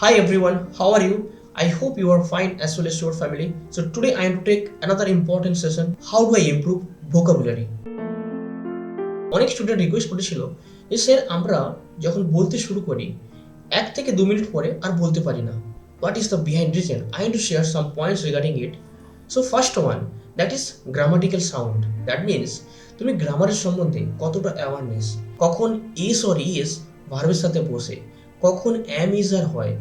Hi everyone, how are you? I hope you are fine as well as your family. So today I am to take another important session. How do I improve vocabulary? অনেক student request করেছিল যে sir আমরা যখন বলতে শুরু করি 1 থেকে 2 minute পরে আর বলতে পারি না। What is the behind reason? I want to share some points regarding it. So first one, that is grammatical sound. That means তুমি গ্রামারের সম্বন্ধে কতটা অ্যাওয়ারনেস, কখন is or is ভার্বের সাথে বসে, কখন am is আর হয়,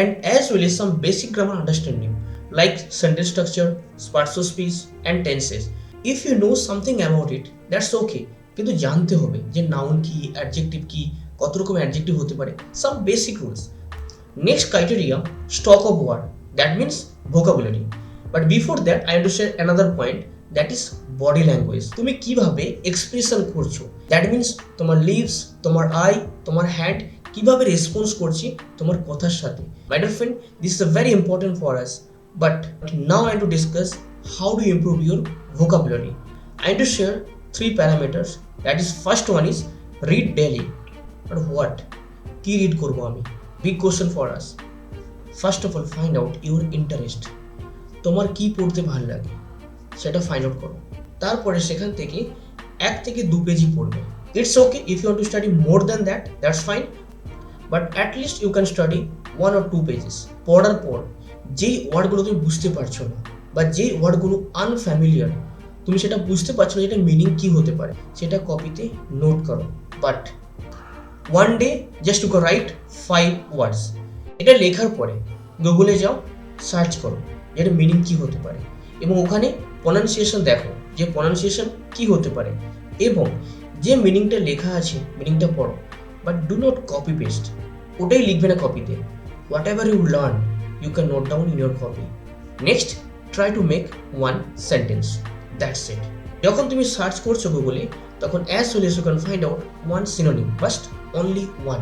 and as well as some basic grammar understanding like sentence structure, parts of speech and tenses. If you know something about it, that's okay. কিন্তু জানতে হবে যে নাউন কি, অ্যাডজেক্টিভ কি, কত রকম অ্যাডজেক্টিভ হতে পারে, some basic rules. Next criteria, stock of word. That means vocabulary. But before that, I have to share another point, that is body language. তুমি কিভাবে এক্সপ্রেশন করছো, that means তোমার লিপস, তোমার আই, তোমার হ্যান্ড কিভাবে response করছি তোমার কথার সাথে। My dear friend, this is very important for us. But now I want to discuss how to improve your vocabulary. I want to share 3 parameters. That is, first one is read daily. But what? কি read করবো আমি? Big question for us. First of all, find out your interest. তোমার কি পড়তে ভালো লাগে সেটা find out করো। তারপরে সেখান থেকে 1 থেকে 2 পেজই পড়বে। It's okay if you want to study more than that, that's fine. But at least you can study 1 or 2 pages. পড়ার পর যেই ওয়ার্ডগুলো তুমি বুঝতে পারছো না বা যেই ওয়ার্ডগুলো আনফ্যামিলিয়ার, তুমি সেটা বুঝতে পারছো না, এটা মিনিং কি হতে পারে, সেটা কপিতে নোট করো। But one day just you can write 5 words. এটা লেখার পরে গুগলে যাও, সার্চ করো এটা মিনিং কি হতে পারে, এবং ওখানে প্রনাউন্সিয়েশন দেখো যে প্রনাউন্সিয়েশন কি হতে পারে, এবং যে মিনিংটা লেখা আছে মিনিংটা পড়ো। But do not copy paste, ওটাই লিখবে না কপিতে। Whatever you learn you can note down in your copy. Next, try to make 1 sentence, that's it. যখন তুমি সার্চ করছো গুগলে, তখন as well as you can find out 1 synonym, but only 1।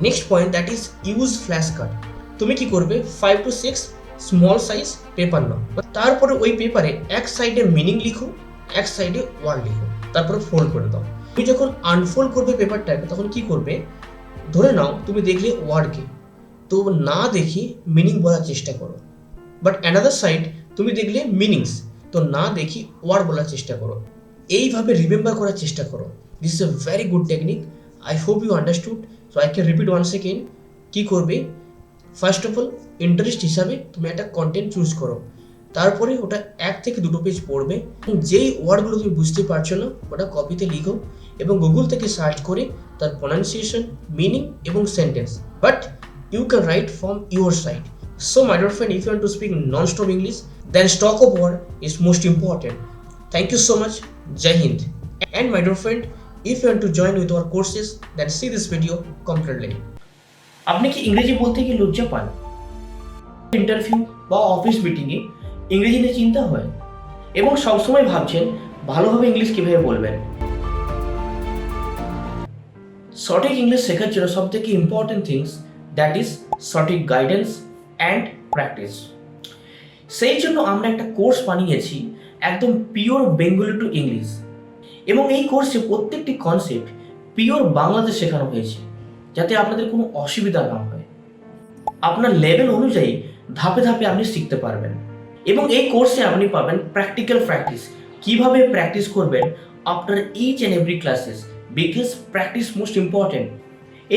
Next point, that is use flash card. তুমি কি করবে, 5 to 6 small size paper নাও, তারপরে ওই পেপারে এক সাইডে মিনিং লিখো, এক সাইডে ওয়ার্ড লিখো, তারপরে ফোল্ড করে দাও। তুমি যখন আনফোল্ড করবে পেপারটাকে, তখন কি করবে, ধরে নাও তুমি দেখলে ওয়ার্ডকে, তো না দেখে মিনিং বলার চেষ্টা করো। বাট অ্যানাদার সাইড তুমি দেখলে মিনিংস, তো না দেখি ওয়ার্ড বলার চেষ্টা করো। এইভাবে রিমেম্বার করার চেষ্টা করো। This is a very good technique. I hope you understood. So I can repeat one second. কী করবে, ফার্স্ট অফ অল ইন্টারেস্ট হিসাবে তুমি একটা কন্টেন্ট চুজ করো, তারপরে ওটা 1 থেকে 2 পেজ পড়বে। যেই ওয়ার্ডগুলো তুমি বুঝতে পারছো না ওটা কপিতে লিখো, এবং গুগল থেকে সার্চ করে তার প্রনাউন্সিয়েশন, মিনিং এবং sentence, but you can write from your side. So my dear friend, if you want to speak non-stop English, then stock of word is most important. Thank you so much. Jai Hind. And my dear friend, if you want to join with our courses, then see this video completely. আপনি কি ইংরেজি বলতে গিয়ে লজ্জা পান? Interview বা office মিটিংয়ে ইংরেজি নিয়ে চিন্তা হয়, এবং সবসময় ভাবছেন ভালোভাবে ইংলিশ কিভাবে বলবেন। সঠিক ইংলিশ শেখার জন্য সবথেকে ইম্পর্টেন্ট থিংস, দ্যাট ইজ সঠিক গাইডেন্স অ্যান্ড প্র্যাকটিস। সেই জন্য আমরা একটা কোর্স বানিয়েছি, একদম পিওর বেঙ্গলি টু ইংলিশ, এবং এই কোর্সে প্রত্যেকটি কনসেপ্ট পিওর বাংলাতে শেখানো হয়েছে, যাতে আপনাদের কোনো অসুবিধা না হয়। আপনার লেভেল অনুযায়ী ধাপে ধাপে আপনি শিখতে পারবেন, এবং এই কোর্সে আপনি পাবেন প্র্যাকটিক্যাল প্র্যাকটিস, কিভাবে প্র্যাকটিস করবেন after each and every classes, because practice most important.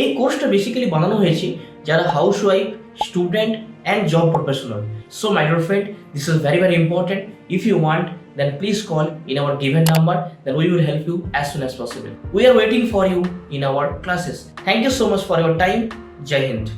এই কোর্সটা বেসিক্যালি বানানো হয়েছে যারা housewife, student and job professional. So my dear friend, this is very very important. If you want, then please call in our given number, then we will help you as soon as possible. We are waiting for you in our classes. Thank you so much for your time. Jai Hind.